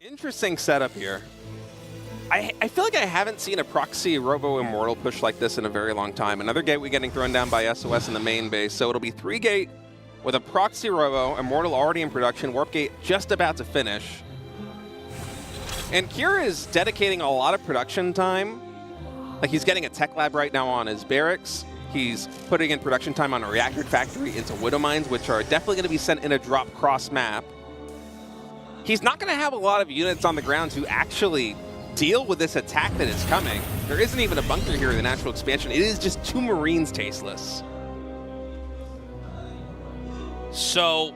Interesting setup here. I feel like I haven't seen a proxy Robo Immortal push like this in a very long time. Another gateway getting thrown down by SOS in the main base, so it'll be 3 gate with a proxy Robo, Immortal already in production, Warp Gate just about to finish. And Kira is dedicating a lot of production time. Like, he's getting a tech lab right now on his barracks. He's putting in production time on a reactor factory into Widow Mines, which are definitely going to be sent in a drop cross map. He's not going to have a lot of units on the ground to actually deal with this attack that is coming. There isn't even a bunker here in the natural expansion. It is just 2 Marines tasteless. So,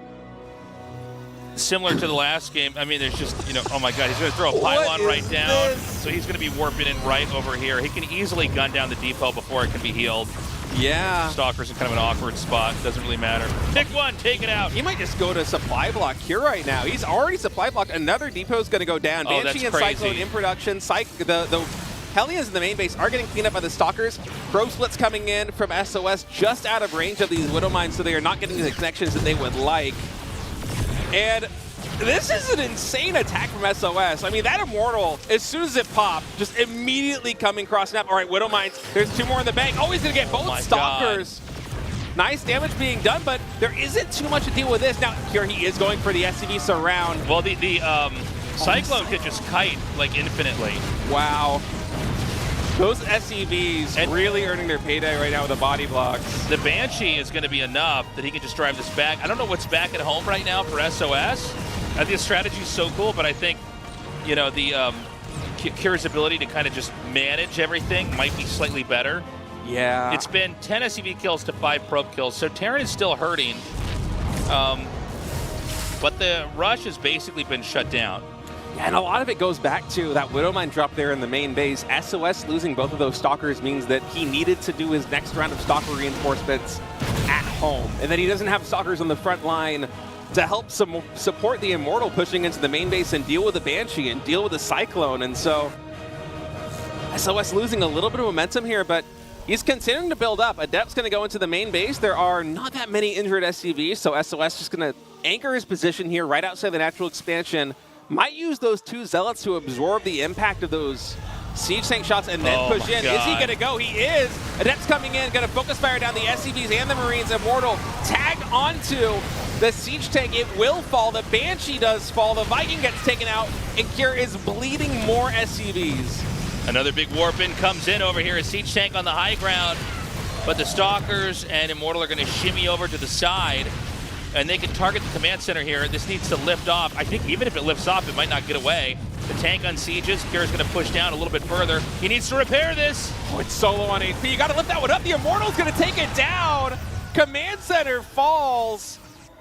similar to the last game, I mean, there's just, you know, oh my god, he's going to throw a pylon right down. So he's going to be warping in right over here. He can easily gun down the depot before it can be healed. Yeah. Stalker's in kind of an awkward spot. Doesn't really matter. Pick one, take it out. He might just go to supply block here right now. He's already supply blocked. Another depot's going to go down. Oh, Banshee and that's crazy. Cyclone in production. The Hellions in the main base are getting cleaned up by the Stalkers. Pro splits coming in from SOS just out of range of these Widow Mines, so they are not getting the connections that they would like. And this is an insane attack from SOS. I mean, that Immortal, as soon as it popped, just immediately coming cross snap. All right, Widow Mines, there's 2 more in the bank. Oh, he's going to get both Stalkers. God. Nice damage being done, but there isn't too much to deal with this. Now, here he is going for the SCV surround. Well, the Cyclone could just kite, like, infinitely. Wow. Those SCVs and really earning their payday right now with the body blocks. The Banshee is going to be enough that he can just drive this back. I don't know what's back at home right now for SOS. I think the strategy is so cool, but I think, you know, the Kira's ability to kind of just manage everything might be slightly better. Yeah. It's been 10 SCV kills to 5 probe kills, so Terran is still hurting. But the rush has basically been shut down. Yeah, and a lot of it goes back to that Widow Mine drop there in the main base. SOS losing both of those Stalkers means that he needed to do his next round of Stalker reinforcements at home, and that he doesn't have Stalkers on the front line to help support the Immortal pushing into the main base and deal with the Banshee and deal with the Cyclone. And so SOS losing a little bit of momentum here, but he's continuing to build up. Adept's going to go into the main base. There are not that many injured SCVs, so SOS just going to anchor his position here right outside the natural expansion. Might use those 2 Zealots to absorb the impact of those siege tank shots and then push in. God. Is he going to go? He is. Adept's coming in, going to focus fire down the SCVs and the Marines. Immortal tagged onto the siege tank. It will fall. The Banshee does fall. The Viking gets taken out, and Kira is bleeding more SCVs. Another big warp in comes in over here. A siege tank on the high ground, but the Stalkers and Immortal are going to shimmy over to the side, and they can target the command center here. This needs to lift off. I think even if it lifts off, it might not get away. The tank unsieges. Kira's going to push down a little bit further. He needs to repair this. Oh, it's solo on HP. You got to lift that one up. The Immortal's going to take it down. Command center falls.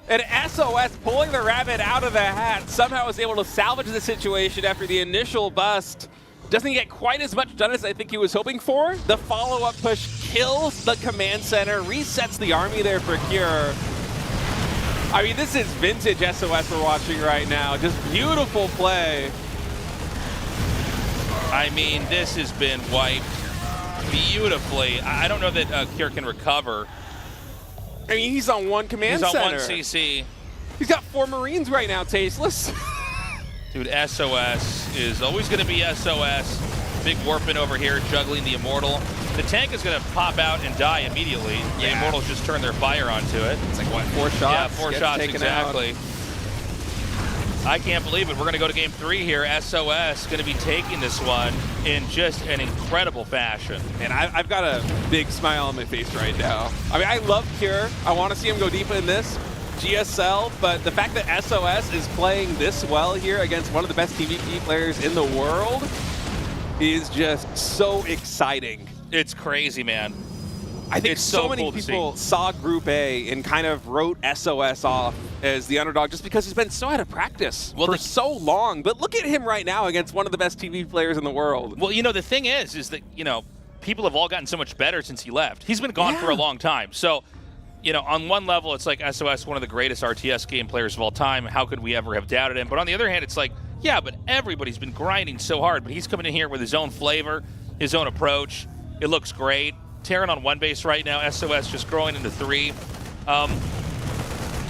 And SOS, pulling the rabbit out of the hat, somehow was able to salvage the situation after the initial bust. Doesn't get quite as much done as I think he was hoping for. The follow-up push kills the command center, resets the army there for Kira. I mean, this is vintage SOS we're watching right now. Just beautiful play. I mean, this has been wiped beautifully. I don't know that Kira can recover. I mean, he's on 1 command center. He's on 1 CC. He's got 4 Marines right now, tasteless. Dude, SOS is always going to be SOS. Big warping over here, juggling the Immortal. The tank is going to pop out and die immediately. Yeah. The Immortals just turn their fire onto it. It's like, what, 4 shots? Yeah, 4 shots, exactly. Out. I can't believe it. We're going to go to game 3 here. SOS going to be taking this one in just an incredible fashion. And I've got a big smile on my face right now. I mean, I love Kira. I want to see him go deep in this. GSL, but the fact that SOS is playing this well here against one of the best PvP players in the world is just so exciting. It's crazy, man. I think so many people saw Group A and kind of wrote SOS off as the underdog just because he's been so out of practice for so long. But look at him right now against one of the best TV players in the world. Well, you know, the thing is that, you know, people have all gotten so much better since he left. He's been gone for a long time. So, you know, on one level, it's like SOS, one of the greatest RTS game players of all time. How could we ever have doubted him? But on the other hand, it's like, yeah, but everybody's been grinding so hard. But he's coming in here with his own flavor, his own approach. It looks great. Terran on 1 base right now. SOS just growing into 3.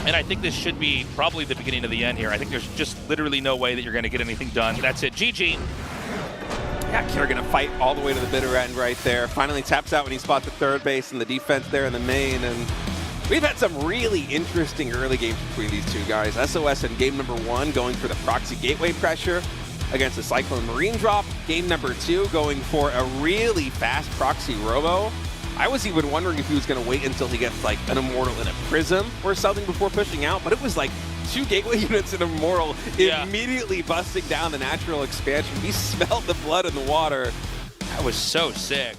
And I think this should be probably the beginning of the end here. I think there's just literally no way that you're going to get anything done. That's it. GG. Yeah, Kira gonna fight all the way to the bitter end right there. Finally taps out when he spots the third base and the defense there in the main. And we've had some really interesting early games between these two guys. SOS in game number 1 going for the proxy gateway pressure against the Cyclone Marine drop. Game number 2 going for a really fast proxy robo. I was even wondering if he was going to wait until he gets like an Immortal and a Prism or something before pushing out, but it was like 2 gateway units in Immortal immediately busting down the natural expansion. He smelled the blood in the water. That was so sick.